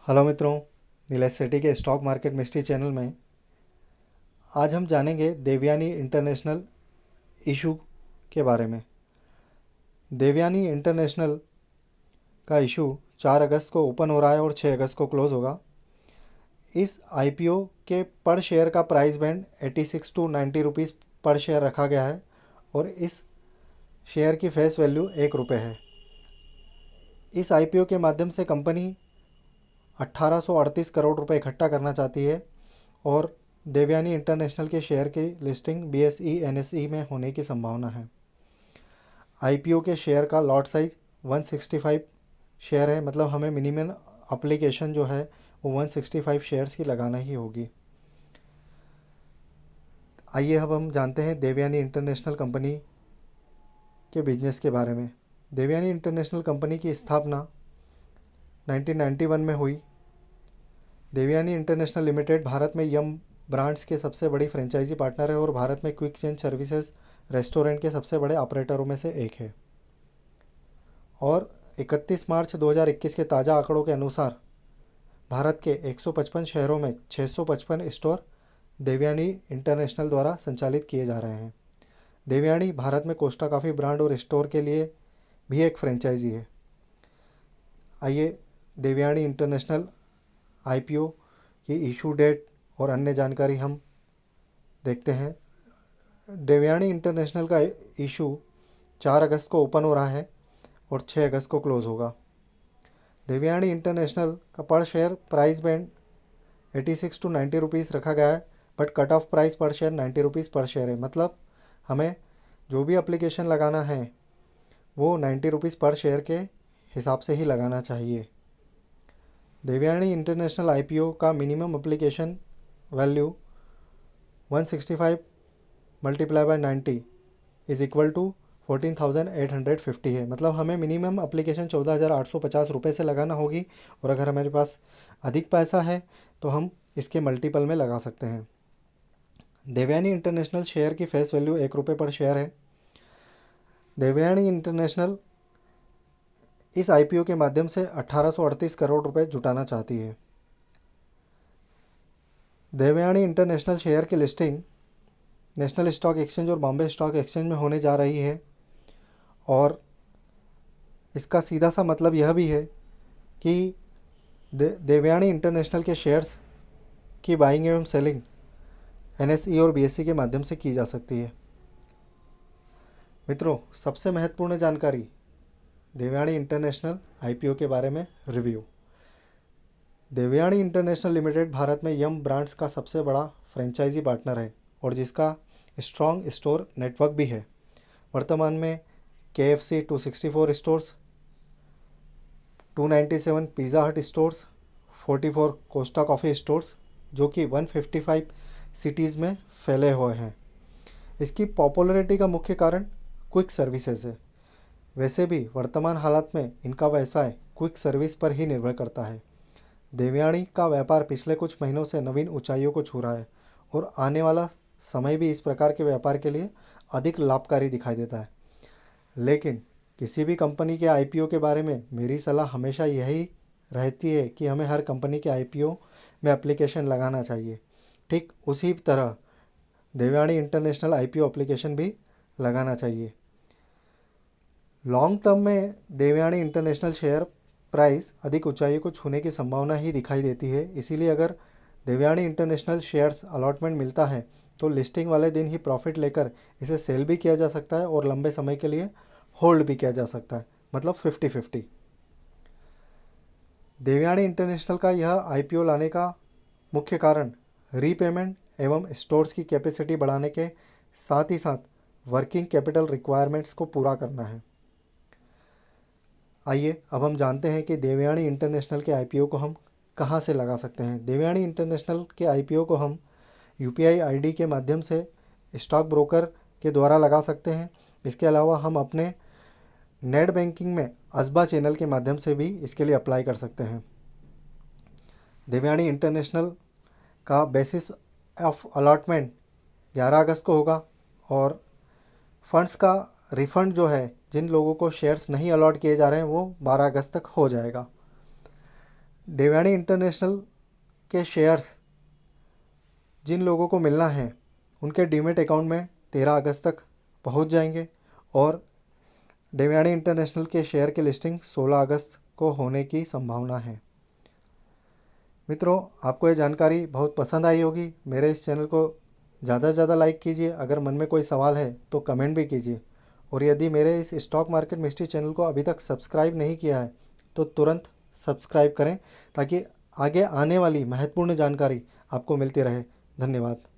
Hello मित्रों, नीलेश सेठी के stock market mystery channel में आज हम जानेंगे देवयानी इंटरनेशनल इशू के बारे में। देवयानी इंटरनेशनल का इशू 4 अगस्त को ओपन हो रहा है और 6 अगस्त को क्लोज़ होगा। इस आईपीओ के पर शेयर का प्राइस बैंड 86 टू 90 रुपीज़ पर शेयर रखा गया है और इस शेयर की फेस वैल्यू ₹1 है। इस आईपीओ के माध्यम से कंपनी 1838 करोड़ रुपए इकट्ठा करना चाहती है और देवयानी इंटरनेशनल के शेयर की लिस्टिंग बीएसई एनएसई में होने की संभावना है। आईपीओ के शेयर का लॉट साइज 165 शेयर है, मतलब हमें मिनिमम एप्लीकेशन जो है वो 165 शेयर्स की लगाना ही होगी। आइए अब हम जानते हैं देवयानी इंटरनेशनल कंपनी के बिजनेस के बारे में। देवयानी इंटरनेशनल कंपनी की स्थापना 1991 में हुई। देवयानी इंटरनेशनल लिमिटेड भारत में यम ब्रांड्स के सबसे बड़ी फ्रेंचाइजी पार्टनर है और भारत में क्विक चेंज सर्विसेज रेस्टोरेंट के सबसे बड़े ऑपरेटरों में से एक है। और 31 मार्च 2021 के ताज़ा आंकड़ों के अनुसार भारत के 155 शहरों में 655 स्टोर देवयानी इंटरनेशनल द्वारा संचालित किए जा रहे हैं। देवयानी भारत में कोस्टा कॉफ़ी ब्रांड और स्टोर के लिए भी एक फ्रेंचाइजी है। आइए देवयानी इंटरनेशनल आईपीओ की इशू डेट और अन्य जानकारी हम देखते हैं। देवयानी इंटरनेशनल का इशू 4 अगस्त को ओपन हो रहा है और 6 अगस्त को क्लोज़ होगा। देवयानी इंटरनेशनल का पर share price band 86 to 90 rupees रखा गया है, बट कट ऑफ प्राइस पर शेयर 90 रुपीज़ पर शेयर है। मतलब हमें जो भी एप्लीकेशन लगाना है वो 90 रुपीज़ पर शेयर के हिसाब से ही लगाना चाहिए। देवयानी इंटरनेशनल आईपीओ का minimum application value 165 multiply by 90 is equal to 14,850 है। मतलब हमें मिनिमम एप्लीकेशन 14,850 रुपये से लगाना होगी और अगर हमारे पास अधिक पैसा है तो हम इसके मल्टीपल में लगा सकते हैं। देवयानी इंटरनेशनल शेयर की फेस वैल्यू ₹1 पर शेयर है। देवयानी इंटरनेशनल इस आईपीओ के माध्यम से 1838 करोड़ रुपए जुटाना चाहती है। देवयानी इंटरनेशनल शेयर की लिस्टिंग नेशनल स्टॉक एक्सचेंज और बॉम्बे स्टॉक एक्सचेंज में होने जा रही है और इसका सीधा सा मतलब यह भी है कि देवयानी इंटरनेशनल के शेयर्स की बाइंग एवं सेलिंग एनएसई और बीएसई के माध्यम से की जा सकती है। मित्रों, सबसे महत्वपूर्ण जानकारी देवयानी इंटरनेशनल आईपीओ के बारे में review. Devyani International Limited Bharat में यम ब्रांड्स का सबसे बड़ा फ्रेंचाइजी पार्टनर है और जिसका स्ट्रॉन्ग स्टोर नेटवर्क भी है। वर्तमान में KFC 264 स्टोर्स, 297 पिज़्ज़ा हट स्टोर्स, 44 कोस्टा कॉफ़ी स्टोर्स जो कि 155 सिटीज़ में फैले हुए हैं। इसकी पॉपुलैरिटी का मुख्य कारण क्विक सर्विसेज है। वैसे भी वर्तमान हालात में इनका व्यवसाय क्विक सर्विस पर ही निर्भर करता है। देवयानी का व्यापार पिछले कुछ महीनों से नवीन ऊंचाइयों को छू रहा है और आने वाला समय भी इस प्रकार के व्यापार के लिए अधिक लाभकारी दिखाई देता है। लेकिन किसी भी कंपनी के आईपीओ के बारे में मेरी सलाह हमेशा यही रहती है कि हमें हर कंपनी के आईपीओ में एप्लीकेशन लगाना चाहिए। ठीक उसी तरह देवयानी इंटरनेशनल आईपीओ एप्लीकेशन भी लगाना चाहिए। लॉन्ग टर्म में देवयानी इंटरनेशनल शेयर प्राइस अधिक ऊंचाई को छूने की संभावना ही दिखाई देती है। इसीलिए अगर देवयानी इंटरनेशनल शेयर्स अलॉटमेंट मिलता है तो लिस्टिंग वाले दिन ही प्रॉफिट लेकर इसे सेल भी किया जा सकता है और लंबे समय के लिए होल्ड भी किया जा सकता है, मतलब 50-50। देवयानी इंटरनेशनल का यह आईपीओ लाने का मुख्य कारण रीपेमेंट एवं स्टोर्स की कैपेसिटी बढ़ाने के साथ ही साथ वर्किंग कैपिटल रिक्वायरमेंट्स को पूरा करना है। आइए अब हम जानते हैं कि देवयानी इंटरनेशनल के आईपीओ को हम कहाँ से लगा सकते हैं। देवयानी इंटरनेशनल के आईपीओ को हम यूपीआई आईडी के माध्यम से स्टॉक ब्रोकर के द्वारा लगा सकते हैं। इसके अलावा हम अपने नेट बैंकिंग में असबा चैनल के माध्यम से भी इसके लिए अप्लाई कर सकते हैं। देवयानी इंटरनेशनल का बेसिस ऑफ अलॉटमेंट 11 अगस्त को होगा और फंड्स का रिफ़ंड जो है जिन लोगों को शेयर्स नहीं अलॉट किए जा रहे हैं वो 12 अगस्त तक हो जाएगा। देवयानी इंटरनेशनल के शेयर्स जिन लोगों को मिलना है उनके डीमेट अकाउंट में 13 अगस्त तक पहुंच जाएंगे और देवयानी इंटरनेशनल के शेयर की लिस्टिंग 16 अगस्त को होने की संभावना है। मित्रों, आपको ये जानकारी बहुत पसंद आई होगी। मेरे इस चैनल को ज़्यादा से ज़्यादा लाइक कीजिए। अगर मन में कोई सवाल है तो कमेंट भी कीजिए और यदि मेरे इस स्टॉक मार्केट मिस्ट्री चैनल को अभी तक सब्सक्राइब नहीं किया है तो तुरंत सब्सक्राइब करें ताकि आगे आने वाली महत्वपूर्ण जानकारी आपको मिलती रहे। धन्यवाद।